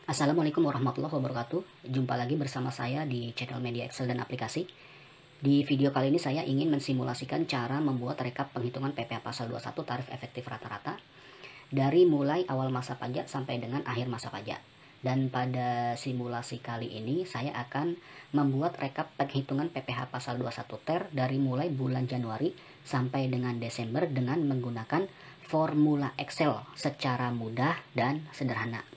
Assalamualaikum warahmatullahi wabarakatuh. Jumpa lagi bersama saya di channel Media Excel dan Aplikasi. Di video kali ini saya ingin mensimulasikan cara membuat rekap penghitungan PPh pasal 21 tarif efektif rata-rata dari mulai awal masa pajak sampai dengan akhir masa pajak. Dan pada simulasi kali ini saya akan membuat rekap penghitungan PPh pasal 21 TER dari mulai bulan Januari sampai dengan Desember dengan menggunakan formula Excel secara mudah dan sederhana.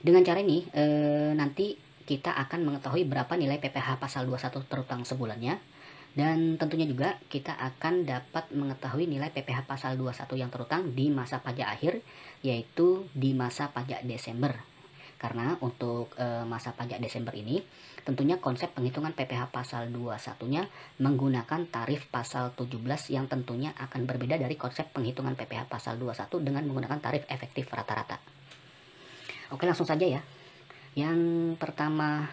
Dengan cara ini, nanti kita akan mengetahui berapa nilai PPh pasal 21 terutang sebulannya. Dan tentunya juga kita akan dapat mengetahui nilai PPh pasal 21 yang terutang di masa pajak akhir, yaitu di masa pajak Desember. Karena untuk masa pajak Desember ini, tentunya konsep penghitungan PPh pasal 21-nya menggunakan tarif pasal 17 yang tentunya akan berbeda dari konsep penghitungan PPh pasal 21 dengan menggunakan tarif efektif rata-rata. Oke, langsung saja ya. Yang pertama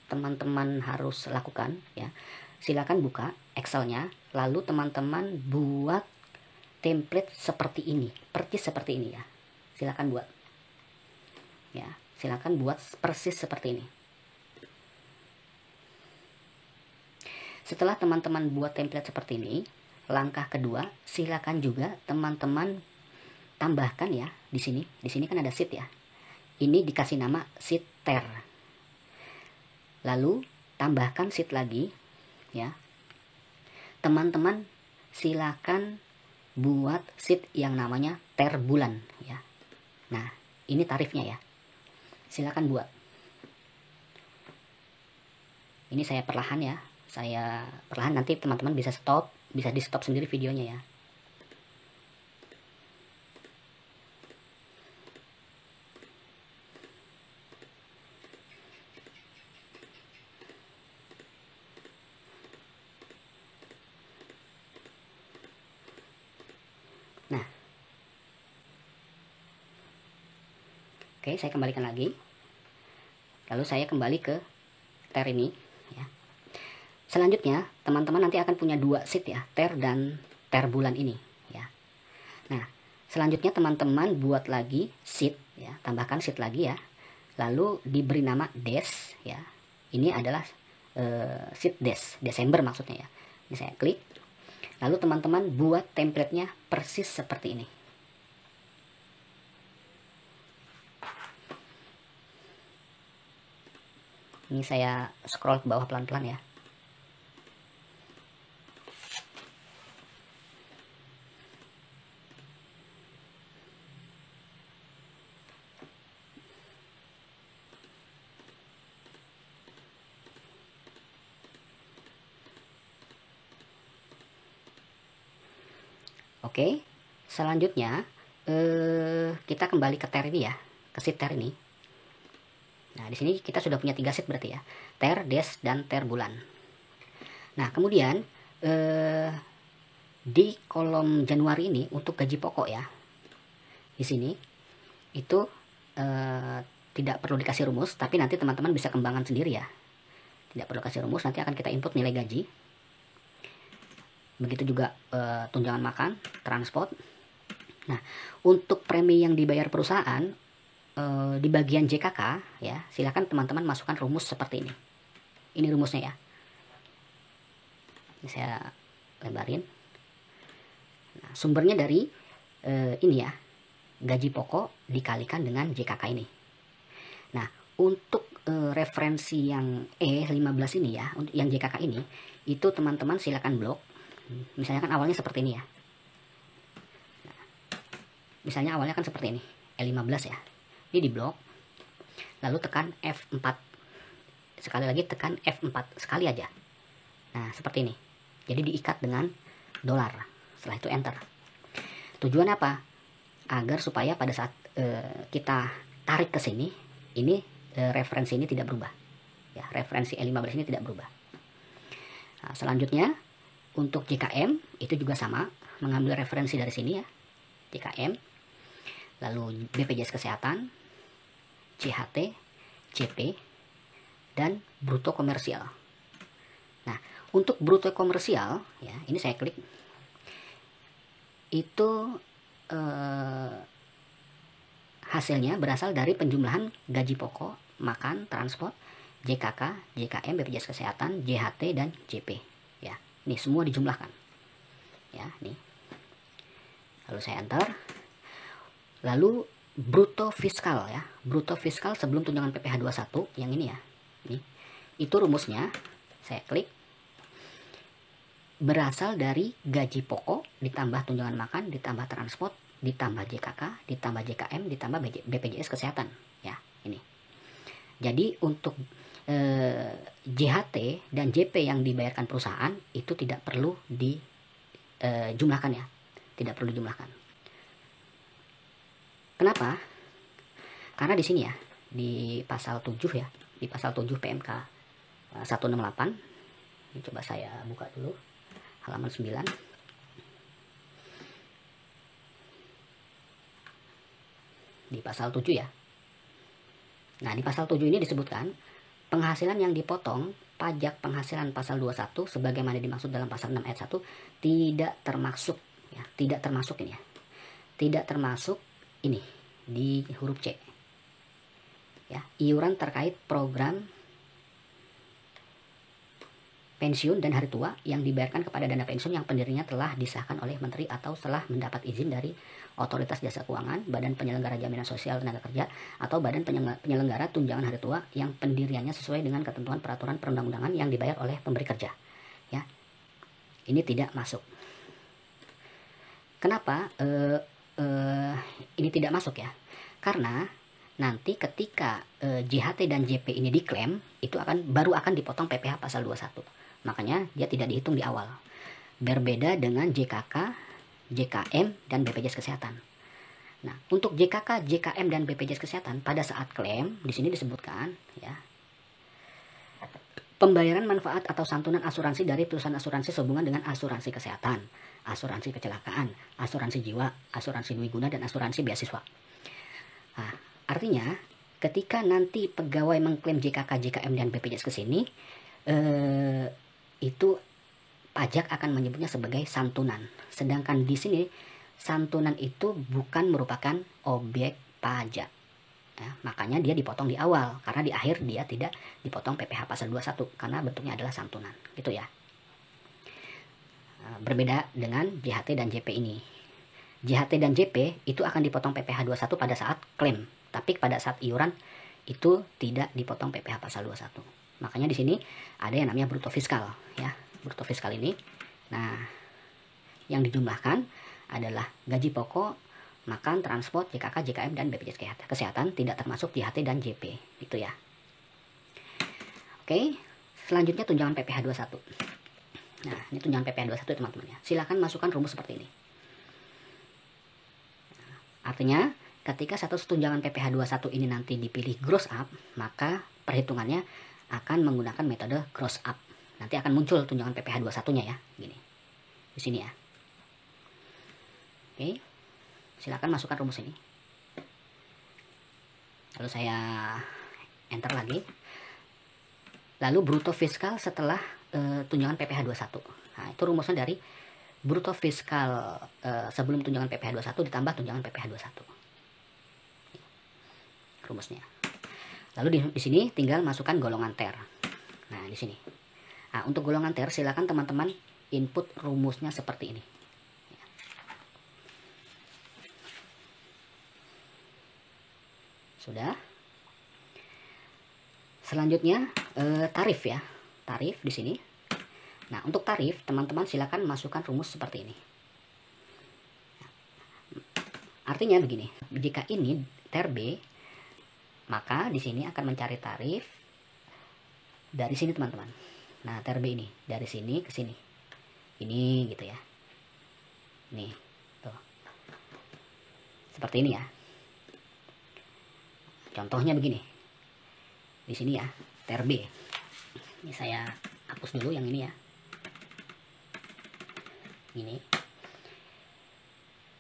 teman-teman harus lakukan ya, silakan buka Excelnya, lalu teman-teman buat template seperti ini, persis seperti ini ya. Silakan buat. Ya, silakan buat persis seperti ini. Setelah teman-teman buat template seperti ini, langkah kedua, silakan juga teman-teman tambahkan ya di sini. Di sini kan ada sheet ya. Ini dikasih nama sheet TER. Lalu tambahkan sheet lagi ya. Teman-teman silakan buat sheet yang namanya TER bulan ya. Nah, ini tarifnya ya. Silakan buat. Ini saya perlahan ya. Saya perlahan, nanti teman-teman bisa stop, bisa di-stop sendiri videonya ya. Nah, oke, saya kembalikan lagi. Lalu saya kembali ke TER ini ya. Selanjutnya, teman-teman nanti akan punya dua sheet ya, TER dan TER bulan ini ya. Nah, selanjutnya teman-teman buat lagi sheet ya, tambahkan sheet lagi ya. Lalu diberi nama dash ya. Ini adalah sheet dash, Desember maksudnya ya. Ini saya klik. Lalu teman-teman buat template-nya persis seperti ini. Ini saya scroll ke bawah pelan-pelan ya. Oke, selanjutnya kita kembali ke TER ini ya, ke sheet TER ini. Nah, di sini kita sudah punya 3 sheet berarti ya, TER, dash, dan TER bulan. Nah, kemudian di kolom Januari ini untuk gaji pokok ya, di sini itu tidak perlu dikasih rumus, tapi nanti teman-teman bisa kembangkan sendiri ya. Tidak perlu kasih rumus, nanti akan kita input nilai gaji. Begitu juga tunjangan makan, transport. Nah, untuk premi yang dibayar perusahaan di bagian JKK ya, silakan teman-teman masukkan rumus seperti ini. Ini rumusnya ya. Ini saya lebarin. Nah, sumbernya dari ini ya, gaji pokok dikalikan dengan JKK ini. Nah, untuk referensi yang E15 ini ya, untuk yang JKK ini, itu teman-teman silakan blok. Misalnya kan awalnya seperti ini ya. Nah, misalnya awalnya kan seperti ini, E15 ya. Ini di blok. Lalu tekan F4. Sekali lagi tekan F4 sekali aja. Nah, seperti ini. Jadi diikat dengan dolar. Setelah itu enter. Tujuan apa? Agar supaya pada saat kita tarik ke sini, ini referensi ini tidak berubah. Ya, referensi E15 ini tidak berubah. Nah, selanjutnya untuk JKM itu juga sama, mengambil referensi dari sini ya, JKM, lalu BPJS Kesehatan, CHT, CP, dan bruto komersial. Nah, untuk bruto komersial ya, ini saya klik, itu hasilnya berasal dari penjumlahan gaji pokok, makan, transport, JKK, JKM, BPJS Kesehatan, JHT, dan JP. Ya, ini semua dijumlahkan. Ya, nih. Lalu saya enter. Lalu bruto fiskal ya. Bruto fiskal sebelum tunjangan PPh 21 yang ini ya. Nih. Itu rumusnya. Saya klik. Berasal dari gaji pokok ditambah tunjangan makan, ditambah transport, ditambah JKK, ditambah JKM, ditambah BPJS Kesehatan. Ya, ini. Jadi untuk JHT dan JP yang dibayarkan perusahaan itu tidak perlu dijumlahkan ya. Tidak perlu dijumlahkan. Kenapa? Karena di sini ya, di pasal 7 ya, di pasal 7 PMK 168. Ini coba saya buka dulu. Halaman 9. Di pasal 7 ya. Nah, di pasal 7 ini disebutkan penghasilan yang dipotong pajak penghasilan pasal 21 sebagaimana dimaksud dalam pasal 6 ayat 1 tidak termasuk ya, tidak termasuk ini ya. Tidak termasuk ini di huruf C. Ya, iuran terkait program pensiun dan hari tua yang dibayarkan kepada dana pensiun yang pendirinya telah disahkan oleh menteri atau telah mendapat izin dari otoritas jasa keuangan, badan penyelenggara jaminan sosial tenaga kerja, atau badan penyelenggara tunjangan hari tua yang pendiriannya sesuai dengan ketentuan peraturan perundang-undangan yang dibayar oleh pemberi kerja. Ya, ini tidak masuk. Kenapa ini tidak masuk ya? Karena nanti ketika JHT dan JP ini diklaim, itu baru akan dipotong PPh pasal 21. Makanya dia tidak dihitung di awal. Berbeda dengan JKK, JKM, dan BPJS Kesehatan. Nah, untuk JKK, JKM, dan BPJS Kesehatan pada saat klaim, di sini disebutkan ya, pembayaran manfaat atau santunan asuransi dari perusahaan asuransi sehubungan dengan asuransi kesehatan, asuransi kecelakaan, asuransi jiwa, asuransi dwi guna, dan asuransi beasiswa. Nah, artinya ketika nanti pegawai mengklaim JKK, JKM, dan BPJS ke sini, itu pajak akan menyebutnya sebagai santunan. Sedangkan di sini santunan itu bukan merupakan objek pajak. Ya, makanya dia dipotong di awal, karena di akhir dia tidak dipotong PPh pasal 21 karena bentuknya adalah santunan, gitu ya. Berbeda dengan JHT dan JP ini. JHT dan JP itu akan dipotong PPh 21 pada saat klaim, tapi pada saat iuran itu tidak dipotong PPh pasal 21. Makanya di sini ada yang namanya bruto fiskal ya. Bruto fiskal ini. Nah, yang dijumlahkan adalah gaji pokok, makan, transport, JKK, JKM, dan BPJS Kesehatan, tidak termasuk JHT dan JP. Itu ya. Oke, selanjutnya tunjangan PPh 21. Nah, ini tunjangan PPh 21 teman-teman ya. Silakan masukkan rumus seperti ini. Artinya, ketika status tunjangan PPh 21 ini nanti dipilih gross up, maka perhitungannya akan menggunakan metode gross up. Nanti akan muncul tunjangan PPh 21-nya ya, gini. Di sini ya. Oke. Silakan masukkan rumus ini. Lalu saya enter lagi. Lalu bruto fiskal setelah tunjangan PPh 21. Nah, itu rumusnya dari bruto fiskal sebelum tunjangan PPh 21 ditambah tunjangan PPh 21. Rumusnya. Lalu di sini tinggal masukkan golongan TER. Nah, di sini. Nah, untuk golongan TER silakan teman-teman input rumusnya seperti ini. Sudah. Selanjutnya tarif ya. Tarif di sini. Nah, untuk tarif teman-teman silakan masukkan rumus seperti ini. Artinya begini, jika ini TER B, maka di sini akan mencari tarif dari sini teman-teman. Nah, TER B ini dari sini ke sini. Ini gitu ya. Nih, tuh. Seperti ini ya. Contohnya begini. Di sini ya, TER B. Ini saya hapus dulu yang ini ya. Ini.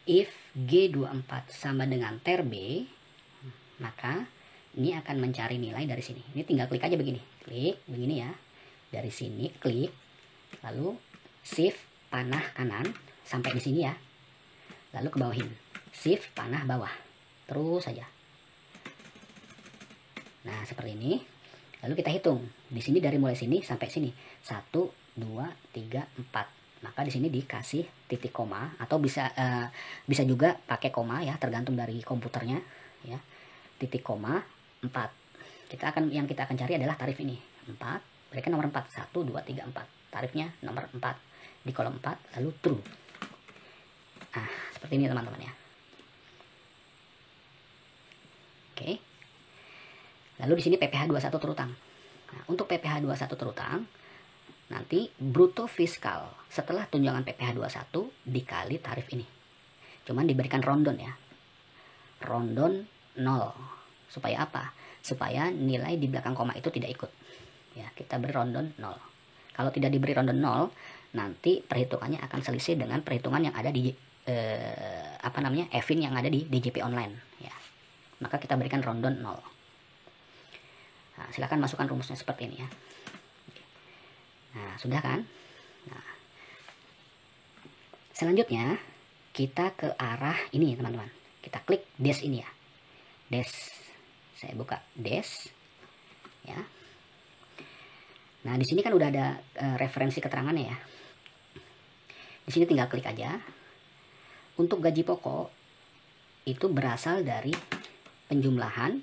If G24 sama dengan TER B, maka ini akan mencari nilai dari sini. Ini tinggal klik aja begini. Klik begini ya. Dari sini klik. Lalu shift panah kanan sampai di sini ya. Lalu ke bawahin. Shift panah bawah. Terus saja. Nah, seperti ini. Lalu kita hitung. Di sini dari mulai sini sampai sini. 1, 2, 3, 4. Maka di sini dikasih titik koma atau bisa juga pakai koma ya, tergantung dari komputernya ya. Titik koma 4. Yang kita akan cari adalah tarif ini. 4, berikan nomor 4. 1, 2, 3, 4. Tarifnya nomor 4. Di kolom 4 lalu true. Nah, seperti ini teman-teman ya. Oke. Lalu di sini PPh 21 terutang. Nah, untuk PPh 21 terutang, nanti bruto fiskal setelah tunjangan PPh 21 dikali tarif ini. Cuman diberikan rondon ya. Rondon 0. Supaya apa? Supaya nilai di belakang koma itu tidak ikut. Ya, kita beri rondon 0. Kalau tidak diberi rondon 0, nanti perhitungannya akan selisih dengan perhitungan yang ada di EVIN yang ada di DJP online ya. Maka kita berikan rondon 0. Nah, silakan masukkan rumusnya seperti ini ya. Nah, sudah kan? Nah, selanjutnya kita ke arah ini teman-teman. Kita klik dash ini ya. Dash. Saya buka dash ya. Nah, di sini kan udah ada referensi keterangannya ya. Di sini tinggal klik aja. Untuk gaji pokok itu berasal dari penjumlahan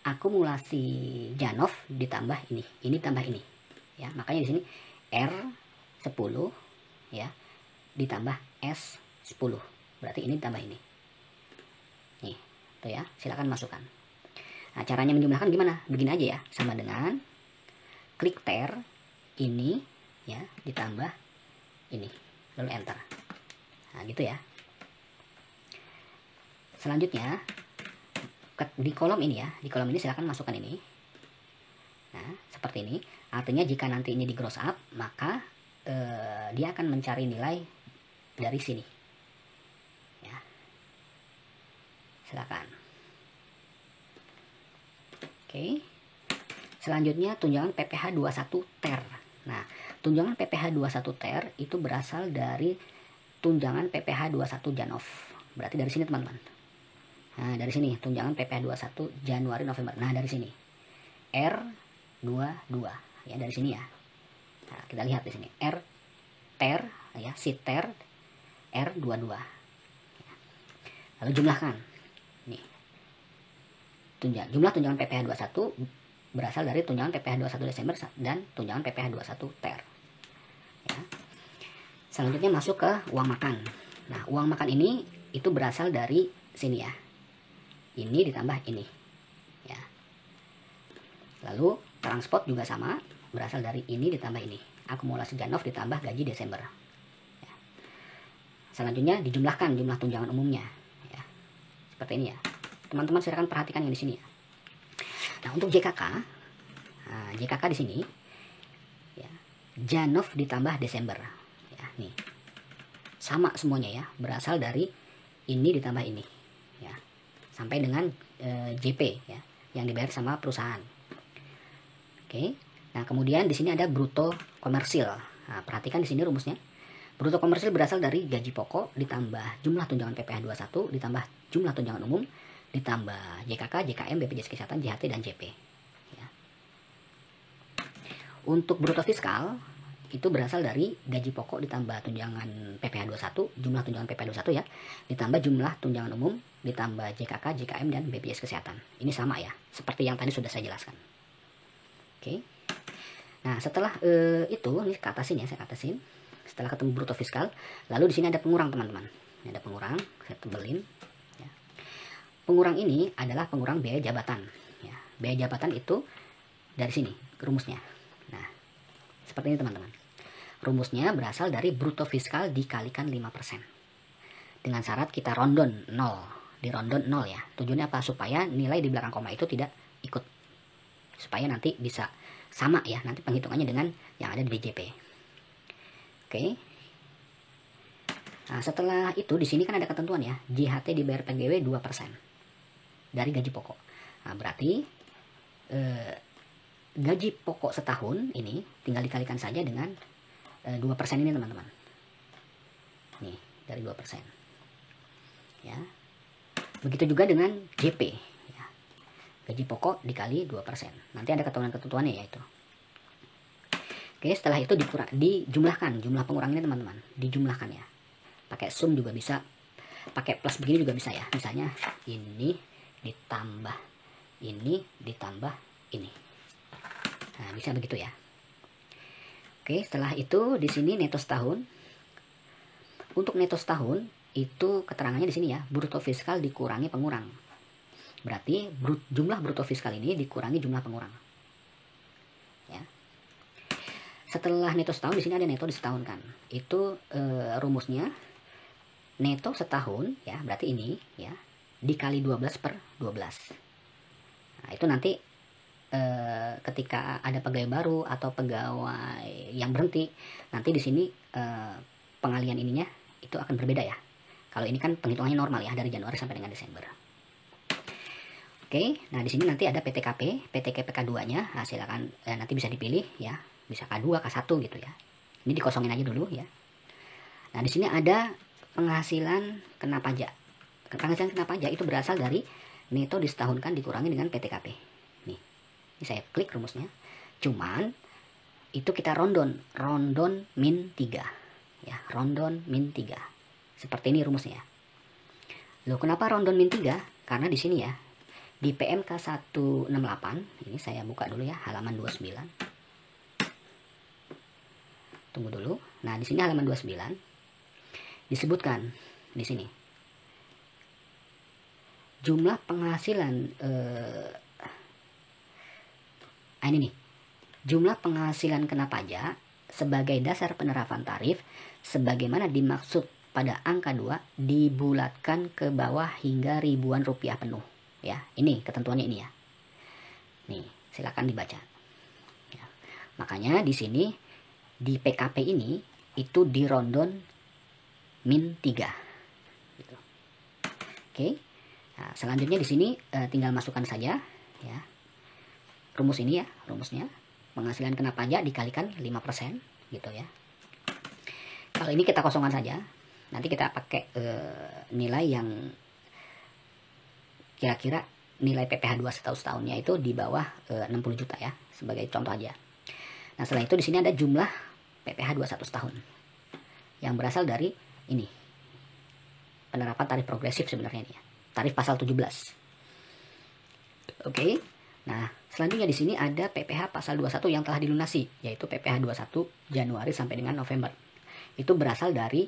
akumulasi Janov ditambah ini tambah ini ya. Makanya di sini R10 ya ditambah S10. Berarti ini tambah ini. Nih, tuh ya, silakan masukkan. Nah, caranya menjumlahkan gimana? Begini aja ya, sama dengan klik ter ini ya ditambah ini, lalu enter. Nah, gitu ya. Selanjutnya di kolom ini ya, di kolom ini silakan masukkan ini. Nah, seperti ini. Artinya jika nanti ini di gross up, maka dia akan mencari nilai dari sini. Ya. Silakan. Oke. Selanjutnya tunjangan PPh 21 ter. Nah, tunjangan PPh 21 ter itu berasal dari tunjangan PPh 21 Janov. Berarti dari sini teman-teman. Nah, dari sini tunjangan PPh 21 Januari November. Nah, dari sini R22 ya, dari sini ya. Nah, kita lihat di sini R ter ya, si ter R22. Lalu jumlahkan. Nih. Jumlah tunjangan PPh 21 berasal dari tunjangan PPh 21 Desember dan tunjangan PPh 21 ter. Ya. Selanjutnya masuk ke uang makan. Nah, uang makan ini itu berasal dari sini ya. Ini ditambah ini. Ya. Lalu transport juga sama, berasal dari ini ditambah ini. Akumulasi Janov ditambah gaji Desember. Ya. Selanjutnya dijumlahkan jumlah tunjangan umumnya. Ya. Seperti ini ya. Teman-teman silakan perhatikan yang di sini ya. Nah, untuk JKK, JKK di sini ya, Janov ditambah Desember. Ya, nih. Sama semuanya ya, berasal dari ini ditambah ini. Ya. Sampai dengan JP ya, yang dibayar sama perusahaan. Oke. Nah, kemudian di sini ada bruto komersil. Nah, perhatikan di sini rumusnya. Bruto komersil berasal dari gaji pokok ditambah jumlah tunjangan PPh 21 ditambah jumlah tunjangan umum ditambah JKK, JKM, BPJS Kesehatan, JHT, dan JP. Ya. Untuk bruto fiskal, itu berasal dari gaji pokok ditambah tunjangan PPh 21, jumlah tunjangan PPh 21 ya, ditambah jumlah tunjangan umum, ditambah JKK, JKM, dan BPJS Kesehatan. Ini sama ya, seperti yang tadi sudah saya jelaskan. Oke. Nah, setelah itu, ini ke atasin ya, saya atasin. Setelah ketemu bruto fiskal, lalu di sini ada pengurang teman-teman. Ini ada pengurang, saya tebelin. Pengurang ini adalah pengurang biaya jabatan. Ya, biaya jabatan itu dari sini rumusnya. Nah, seperti ini teman-teman. Rumusnya berasal dari bruto fiskal dikalikan 5%. Dengan syarat kita rondon 0. Di rondon 0 ya. Tujuannya apa? Supaya nilai di belakang koma itu tidak ikut. Supaya nanti bisa sama ya. Nanti penghitungannya dengan yang ada di DJP. Oke. Nah, setelah itu di sini kan ada ketentuan ya. JHT dibayar PGW 2%. Dari gaji pokok. Nah, berarti gaji pokok setahun ini tinggal dikalikan saja dengan 2% ini teman-teman. Nih, dari 2%. Ya. Begitu juga dengan JP. Ya. gaji pokok dikali 2%. Nanti ada ketentuan-ketentuannya ya itu. Oke, setelah itu dijumlahkan jumlah pengurang ini teman-teman, dijumlahkan ya. Pakai sum juga bisa, pakai plus begini juga bisa ya. Misalnya ini ditambah ini ditambah ini. Nah, bisa begitu ya. Oke, setelah itu di sini neto setahun. Untuk neto setahun itu keterangannya di sini ya, bruto fiskal dikurangi pengurang. Berarti jumlah bruto fiskal ini dikurangi jumlah pengurang. Ya. Setelah neto setahun di sini ada neto disetahunkan. Itu rumusnya neto setahun ya, berarti ini ya dikali 12/12. Nah, itu nanti ketika ada pegawai baru atau pegawai yang berhenti, nanti di sini pengalian ininya itu akan berbeda ya. Kalau ini kan penghitungannya normal ya, dari Januari sampai dengan Desember. Oke, nah di sini nanti ada PTKP, PTKP K2-nya. Nah, silakan nanti bisa dipilih ya, bisa K2, K1 gitu ya. Ini dikosongin aja dulu ya. Nah, di sini ada penghasilan kena pajak. Penghasilan kena pajak itu berasal dari neto disetahunkan dikurangi dengan PTKP. Nih, ini saya klik rumusnya. Cuman itu kita rondon min 3 ya, rondon min 3. Seperti ini rumusnya. Loh, kenapa rondon min 3? Karena di sini ya, di PMK 168, ini saya buka dulu ya, halaman 29. Tunggu dulu. Nah, di sini halaman 29 disebutkan di sini jumlah penghasilan ini nih. Jumlah penghasilan kena pajak sebagai dasar penerapan tarif sebagaimana dimaksud pada angka 2 dibulatkan ke bawah hingga ribuan rupiah penuh. Ya, ini ketentuannya ini ya. Nih, silakan dibaca. Ya. Makanya di sini di PKP ini itu di rondon min 3. Gitu. Oke. Nah, selanjutnya di sini tinggal masukkan saja ya. Rumus ini ya, rumusnya penghasilan kena pajak dikalikan 5% gitu ya. Kalau ini kita kosongkan saja. Nanti kita pakai nilai yang kira-kira nilai PPh 2 setahunnya itu di bawah 60 juta ya, sebagai contoh aja. Nah, setelah itu di sini ada jumlah PPh 21 tahun yang berasal dari ini. Penerapan tarif progresif sebenarnya ini ya. Tarif pasal 17. Oke. Nah, selanjutnya di sini ada PPh pasal 21 yang telah dilunasi, yaitu PPh 21 Januari sampai dengan November. Itu berasal dari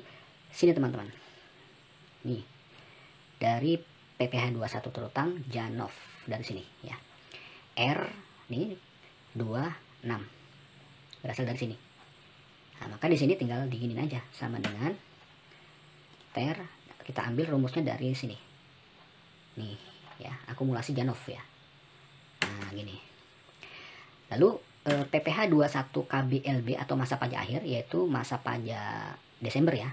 sini teman-teman. Nih. Dari PPh 21 terutang Janov dari sini ya. R nih 26 berasal dari sini. Nah, maka di sini tinggal diginin aja sama dengan ter, kita ambil rumusnya dari sini. Nih ya, akumulasi Janov ya. Nah, gini. Lalu PPh 21 KBLB atau masa pajak akhir, yaitu masa pajak Desember ya.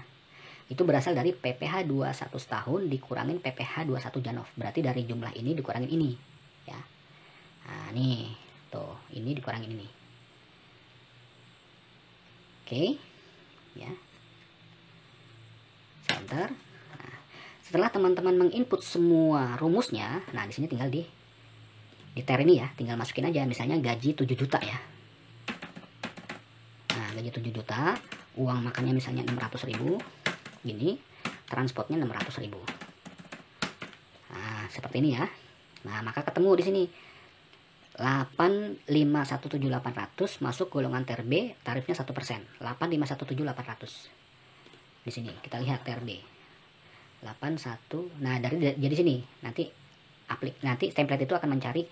Itu berasal dari PPh 21 tahun dikurangin PPh 21 Janov. Berarti dari jumlah ini dikurangin ini ya. Nah, nih tuh, ini dikurangin ini. Oke ya. Sebentar. Nah, setelah teman-teman menginput semua rumusnya, nah di sini tinggal di ter ini ya, tinggal masukin aja misalnya gaji 7 juta ya. Nah, gaji 7 juta, uang makannya misalnya 600.000. Gini, transportnya 600.000. Nah, seperti ini ya. Nah, maka ketemu di sini 8517800 masuk golongan ter B, tarifnya 1%. 8517800. Di sini kita lihat ter B. 81. Nah, jadi sini nanti template itu akan mencari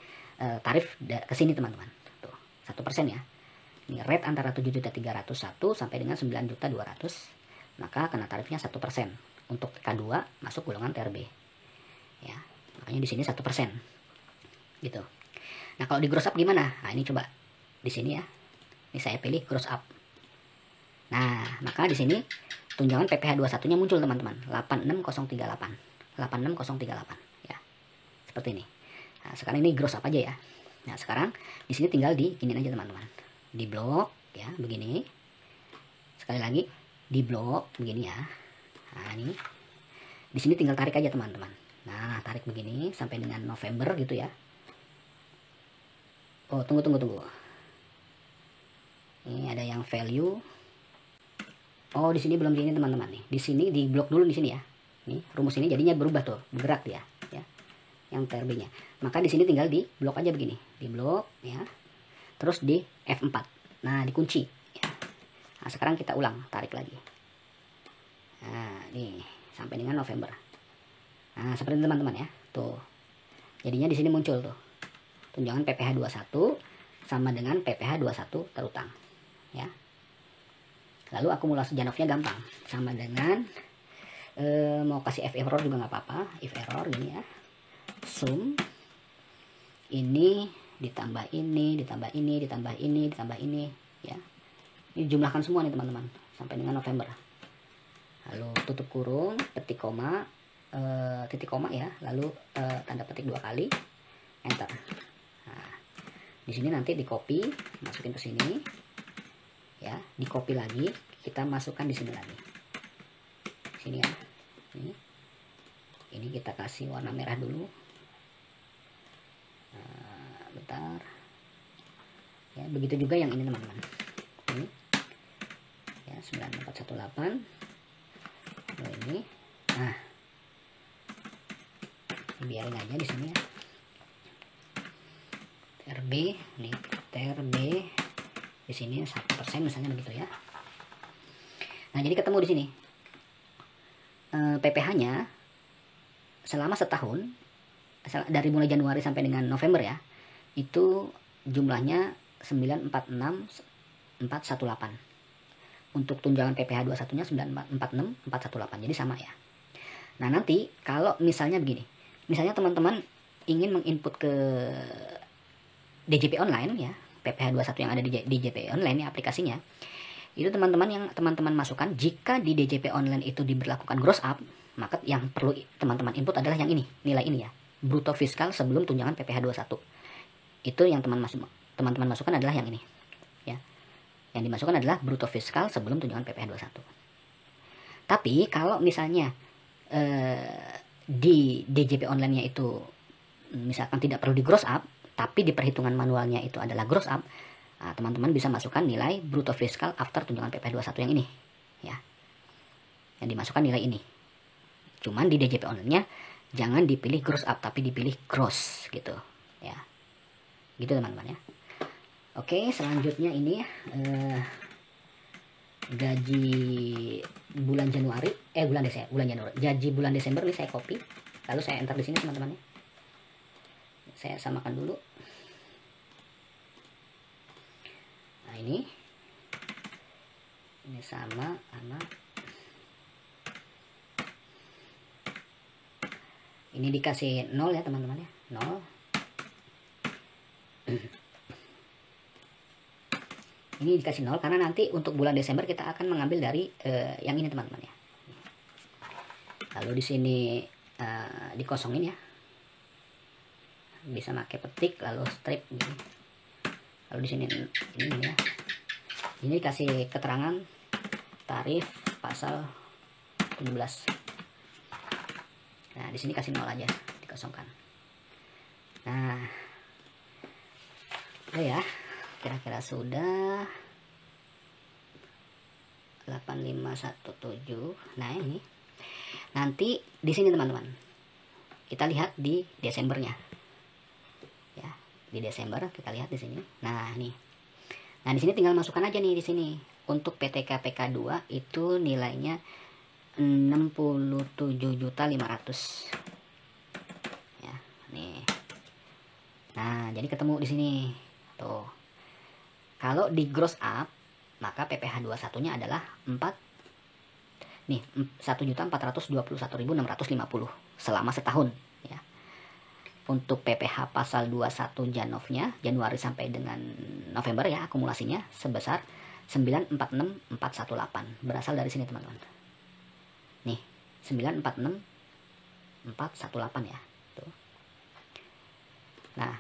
tarif ke sini teman-teman. Tuh, 1% ya. Ini rate antara 7.301 sampai dengan 9.200. Maka kena tarifnya 1%. Untuk K2 masuk golongan TRB. Ya, makanya di sini 1%. Gitu. Nah, kalau di gross up gimana? Nah, ini coba di sini ya. Ini saya pilih gross up. Nah, maka di sini tunjangan PPh 21-nya muncul teman-teman. 86038. 86038 ya. Seperti ini. Nah, sekarang ini gross up aja ya. Nah, sekarang di sini tinggal diginin aja teman-teman. Di blok ya, begini. Sekali lagi di blok begini ya. Nah, ini di sini tinggal tarik aja teman-teman. Nah, tarik begini sampai dengan November gitu ya. Oh, tunggu. Ini ada yang value. Oh, di sini belum di ini teman-teman nih. Di sini di blok dulu di sini ya. Nih, rumus ini jadinya berubah tuh, bergerak dia, ya. Yang TRB-nya. Maka di sini tinggal di blok aja begini. Di blok ya. Terus di F4. Nah, dikunci ya. Nah, sekarang kita ulang, tarik lagi. Nah, nih sampai dengan November. Nah, seperti teman-teman ya. Tuh. Jadinya di sini muncul tuh. Tunjangan PPh 21 sama dengan PPh 21 terutang. Ya. Lalu akumulasi Janofnya gampang, sama dengan mau kasih if error juga nggak apa-apa, if error gini ya, sum ini ditambah ini ditambah ini ditambah ini ditambah ini ya, ini jumlahkan semua nih teman-teman sampai dengan November. Lalu tutup kurung, petik koma, titik koma ya, lalu tanda petik 2 kali, enter. Nah, di sini nanti di copy, masukin ke sini. Ya, di copy lagi, kita masukkan di sini lagi. Sini ya. Ini kita kasih warna merah dulu. Bentar. Ya, begitu juga yang ini teman-teman. Ini. Ya, 9418. Lalu ini. Nah. Biarin aja di sini ya. TRB, nih, TRB di sini 1% misalnya begitu ya. Nah, jadi ketemu di sini PPh-nya selama setahun dari mulai Januari sampai dengan November ya, itu jumlahnya 946418. Untuk tunjangan PPh 21-nya 946418. Jadi sama ya. Nah, nanti kalau misalnya begini, misalnya teman-teman ingin menginput ke DJP online ya, PPh 21 yang ada di DJP online ya, aplikasinya itu teman-teman masukkan. Jika di DJP online itu diberlakukan gross up, maka yang perlu teman-teman input adalah yang ini, nilai ini ya, bruto fiskal sebelum tunjangan PPh 21. Itu yang teman-teman masukkan adalah yang ini ya, yang dimasukkan adalah bruto fiskal sebelum tunjangan PPh 21. Tapi kalau misalnya di DJP online-nya itu misalkan tidak perlu di gross up, tapi di perhitungan manualnya itu adalah gross up, nah, teman-teman bisa masukkan nilai bruto fiskal after tunjangan PPh 21 yang ini ya, yang dimasukkan nilai ini. Cuman di DJP online-nya jangan dipilih gross up tapi dipilih gross gitu ya, gitu teman-teman ya. Oke, selanjutnya ini gaji bulan Januari, bulan Januari, gaji bulan Desember ini saya copy, lalu saya enter di sini teman-teman ya. Saya samakan dulu. Nah, ini sama ini dikasih 0 ya teman-teman ya, 0. Ini dikasih 0 karena nanti untuk bulan Desember kita akan mengambil dari yang ini teman-teman ya. Lalu di sini dikosongin ya, bisa pakai petik lalu strip gini. Lalu di sini ini ya, ini dikasih keterangan tarif pasal 17. Nah, di sini kasih 0 aja, dikosongkan. Nah, itu ya, kira-kira sudah 8517. Nah, ini nanti di sini teman-teman, kita lihat di Desembernya. Di Desember kita lihat di sini. Nah, nih. Nah, di sini tinggal masukkan aja nih di sini. Untuk PTK PK2 itu nilainya 67.500. Ya, nih. Nah, jadi ketemu di sini. Tuh. Kalau di gross up, maka PPh 21-nya adalah 1.421.650 selama setahun ya. Untuk PPh pasal 21 Janofnya Januari sampai dengan November ya, akumulasinya sebesar 946418. Berasal dari sini teman-teman. Nih, 946418 ya. Tuh. Nah,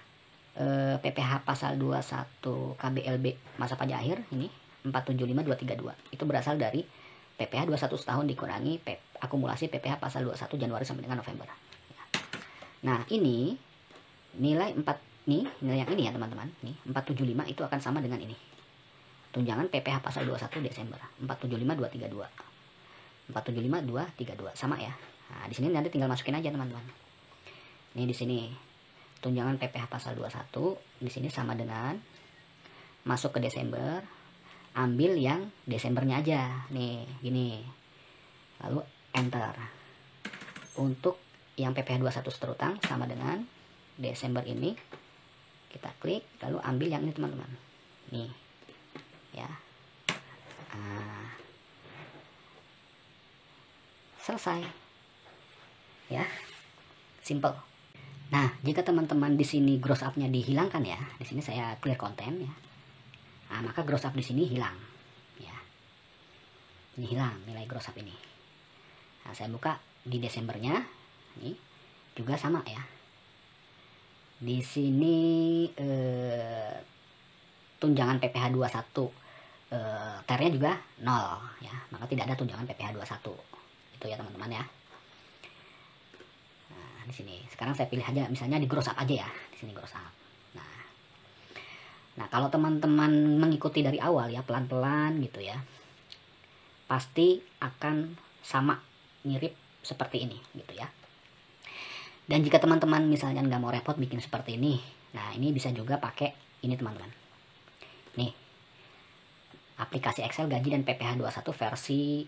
PPh pasal 21 KBLB masa pajak akhir ini 475232. Itu berasal dari PPh 21 setahun dikurangi akumulasi PPh pasal 21 Januari sampai dengan November. Nah, ini nilai nih yang ini ya teman-teman, nih 475 itu akan sama dengan ini. Tunjangan PPh pasal 21 Desember 475232. 475232 sama ya. Nah, di sini nanti tinggal masukin aja teman-teman. Nih di sini tunjangan PPh pasal 21 di sini sama dengan masuk ke Desember, ambil yang Desembernya aja. Nih, gini. Lalu enter. Untuk yang PPh 21 seterutang sama dengan Desember ini, kita klik lalu ambil yang ini teman-teman. Nih. Ya. Nah, selesai. Ya. Simple. Nah, jika teman-teman di sini gross up-nya dihilangkan ya, di sini saya clear konten ya. Nah, maka gross up di sini hilang. Ya. Ini hilang nilai gross up ini. Nah, saya buka di Desembernya. Ini juga sama ya. Di sini tunjangan PPh 21 ternya juga 0 ya. Maka tidak ada tunjangan PPh 21. Itu ya teman-teman ya. Nah, di sini sekarang saya pilih aja misalnya di gross up aja ya. Di sini gross up. Nah, kalau teman-teman mengikuti dari awal ya, pelan-pelan gitu ya, pasti akan sama, mirip seperti ini gitu ya. Dan jika teman-teman misalnya nggak mau repot bikin seperti ini, nah ini bisa juga pakai ini teman-teman. Nih, aplikasi Excel gaji dan PPh 21 versi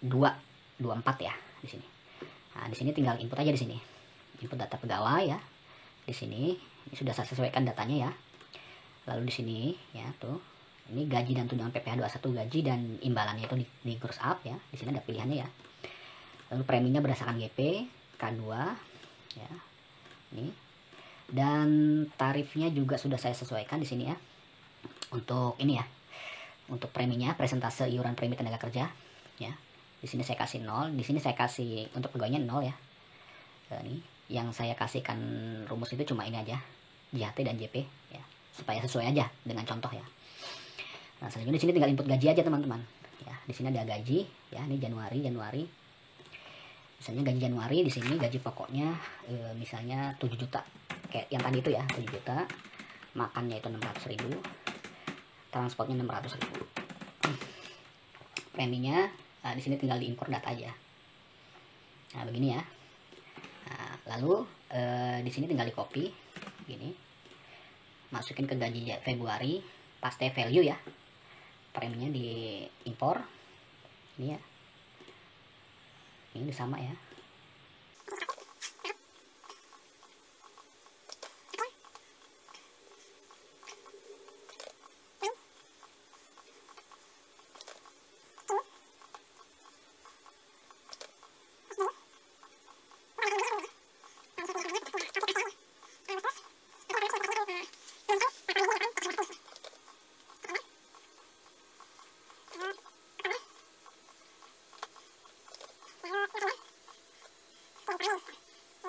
2.24 ya di sini. Nah, di sini tinggal input aja di sini. Input data pegawai ya. Di sini ini sudah saya sesuaikan datanya ya. Lalu di sini ya tuh, ini gaji dan tunjangan PPh 21 gaji dan imbalannya itu di gross up ya. Di sini ada pilihannya ya. Lalu preminya berdasarkan GP K2 ya. Ini. Dan tarifnya juga sudah saya sesuaikan di sini ya. Untuk ini ya. Untuk preminya presentase iuran premi tenaga kerja ya. Di sini saya kasih 0, di sini saya kasih untuk pegawainya 0 ya. Ini yang saya kasihkan rumus itu cuma ini aja. JHT dan JP ya. Supaya sesuai aja dengan contoh ya. Nah, selanjutnya di sini tinggal input gaji aja teman-teman. Ya, di sini ada gaji ya, ini Januari. Misalnya gaji Januari di sini gaji pokoknya misalnya 7 juta. Kayak yang tadi itu ya, 7 juta. Makannya itu 600.000. Transportnya 600.000. Preminya di sini tinggal diimpor data aja. Nah, begini ya. Nah, lalu di sini tinggal di copy gini. Masukin ke gaji Februari, paste value ya, preminya di impor ini ya, ini sama ya.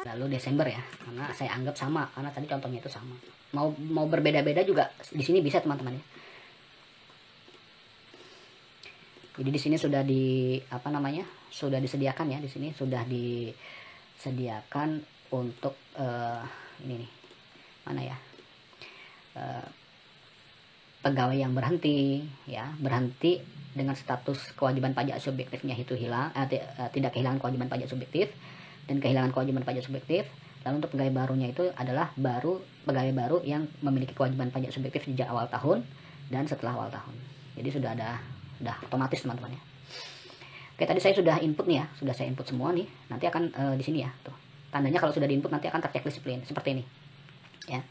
Lalu Desember ya, karena saya anggap sama, karena tadi contohnya itu sama. Mau berbeda-beda juga di sini bisa teman-teman ya. Jadi di sini sudah sudah disediakan ya, di sini sudah disediakan untuk ini nih, mana ya, pegawai yang berhenti dengan status kewajiban pajak subjektifnya itu hilang, tidak kehilangan kewajiban pajak subjektif dan kehilangan kewajiban pajak subjektif. Lalu untuk pegawai barunya itu adalah pegawai baru yang memiliki kewajiban pajak subjektif sejak awal tahun dan setelah awal tahun. Jadi sudah otomatis teman-teman ya. Oke, tadi saya sudah input nih ya, sudah saya input semua nih. Nanti akan di sini ya, tuh. Tandanya kalau sudah diinput nanti akan tercek disiplin seperti ini. Ya.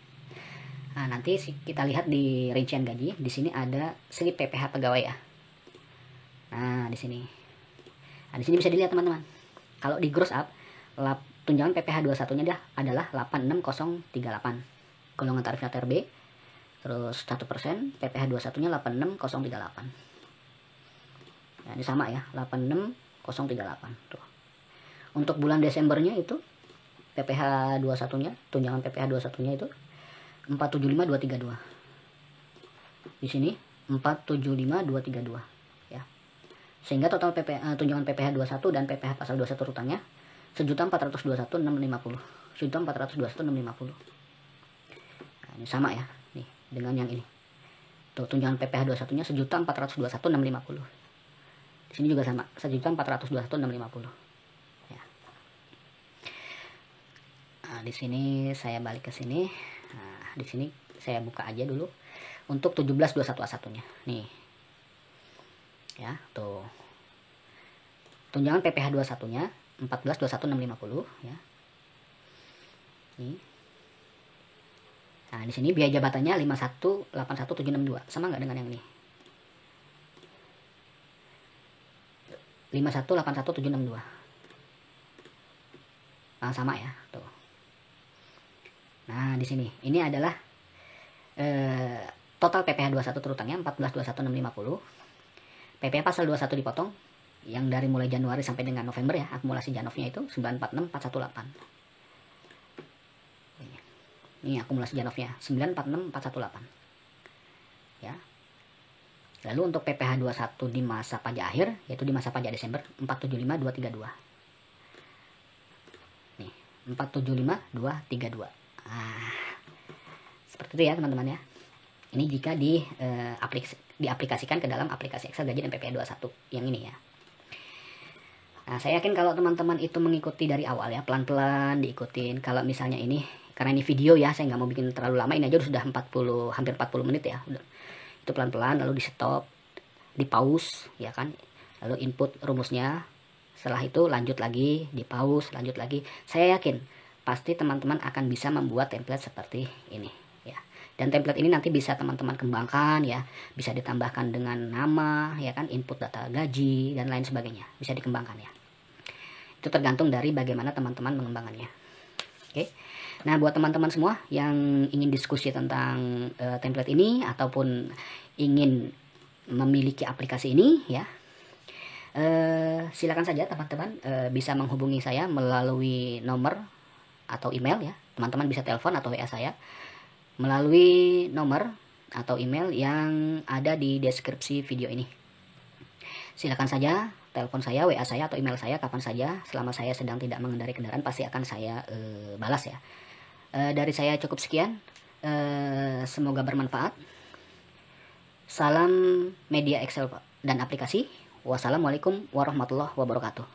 Nah, nanti kita lihat di rincian gaji, di sini ada slip PPh pegawai ya. Nah, di sini. Nah, di sini bisa dilihat teman-teman. Kalau di gross up, tunjangan PPh 21-nya adalah 86038. Golongan tarif Latar B. Terus 1%, PPh 21-nya 86038. Nah, ini sama ya, 86038. Tuh. Untuk bulan Desembernya itu PPh 21-nya, tunjangan PPh 21-nya itu 475232. Di sini 475232 ya. Sehingga total tunjangan PPh 21 dan PPh pasal 21 rutannya 1.421.650. 1.421.650. Nah, Nah, ini sama ya, nih dengan yang ini. Tuh tunjangan PPh 21-nya 1.421.650. Di sini juga sama, 1.421.650. Ya. Nah, di sini saya balik ke sini. Nah, di sini saya buka aja dulu untuk 17.21A1-nya. Nih. Ya, tuh. Tunjangan PPh 21-nya 14.21.650 ya. Nih. Nah, di sini biaya jabatannya 5181.762. Sama nggak dengan yang ini? 5181.762. Nah, sama ya, tuh. Nah, di sini ini adalah total PPh 21 terutangnya 14.21.650. PPh pasal 21 dipotong yang dari mulai Januari sampai dengan November ya, akumulasi Janofnya itu 946.418. Ini akumulasi Janofnya 946.418. Ya. Lalu untuk PPh 21 di masa pajak akhir, yaitu di masa pajak Desember 475.232. Nih, 475.232. Seperti itu ya teman-teman ya. Ini jika diaplikasikan ke dalam aplikasi Excel gaji dan PPh 21 yang ini ya. Nah, saya yakin kalau teman-teman itu mengikuti dari awal ya, pelan-pelan diikutin. Kalau misalnya ini, karena ini video ya, saya nggak mau bikin terlalu lama, ini aja sudah hampir 40 menit ya. Udah. Itu pelan-pelan, lalu di stop, di pause ya kan, lalu input rumusnya, setelah itu lanjut lagi, di pause, lanjut lagi. Saya yakin pasti teman-teman akan bisa membuat template seperti ini ya. Dan template ini nanti bisa teman-teman kembangkan ya, bisa ditambahkan dengan nama ya kan, input data gaji dan lain sebagainya, bisa dikembangkan ya. Itu tergantung dari bagaimana teman-teman mengembangkannya. Oke. Nah, buat teman-teman semua yang ingin diskusi tentang template ini ataupun ingin memiliki aplikasi ini ya, silakan saja teman-teman bisa menghubungi saya melalui nomor atau email ya. Teman-teman bisa telepon atau WA saya melalui nomor atau email yang ada di deskripsi video ini. Silakan saja telepon saya, WA saya atau email saya kapan saja. Selama saya sedang tidak mengendarai kendaraan pasti akan saya balas ya. Dari saya cukup sekian. Semoga bermanfaat. Salam media Excel dan aplikasi. Wassalamualaikum warahmatullahi wabarakatuh.